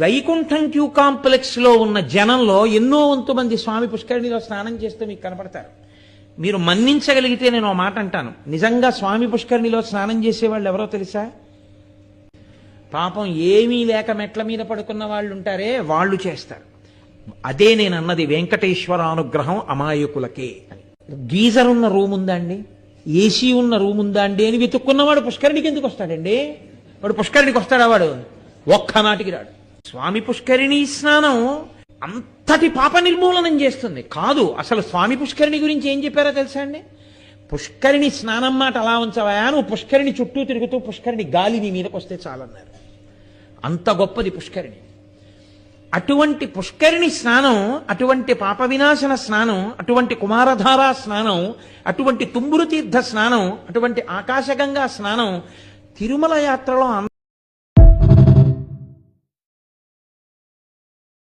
Vaikuntham queue complex లో ఉన్న జనంలో ఎన్నో వంతు మంది స్వామి పుష్కరిణిలో స్నానం చేస్తూ మీకు కనపడతారు. మీరు మన్నించగలిగితే నేను ఓ మాట అంటాను, నిజంగా స్వామి పుష్కరిణిలో స్నానం చేసేవాళ్ళు ఎవరో తెలుసా? పాపం ఏమీ లేక మెట్ల మీద పడుకున్న వాళ్ళు ఉంటారే, వాళ్ళు చేస్తారు. అదే నేను అన్నది, వెంకటేశ్వర అనుగ్రహం అమాయకులకే అని. గీజర్ ఉన్న రూమ్ ఉందా అండి, ఏసీ ఉన్న రూమ్ ఉందా అండి అని వెతుక్కున్నవాడు పుష్కరిణికి ఎందుకు వస్తాడండి? వాడు పుష్కరిణికి వస్తాడా? వాడు ఒక్కనాటికి రాడు. స్వామి పుష్కరిణి స్నానం అంతటి పాప నిర్మూలనం చేస్తుంది కాదు. అసలు స్వామి పుష్కరిణి గురించి ఏం చెప్పారో తెలుసా అండి? పుష్కరిణి స్నానం మాట అలా ఉంచవా, నువ్వు పుష్కరిణి చుట్టూ తిరుగుతూ పుష్కరిణి గాలి నీ మీదకి వస్తే చాలన్నారు. అంత గొప్పది పుష్కరిణి. అటువంటి పుష్కరిణి స్నానం, అటువంటి పాప వినాశన స్నానం, అటువంటి కుమారధారా స్నానం, అటువంటి తుంబురు తీర్థ స్నానం, అటువంటి ఆకాశగంగా స్నానం తిరుమల యాత్రలో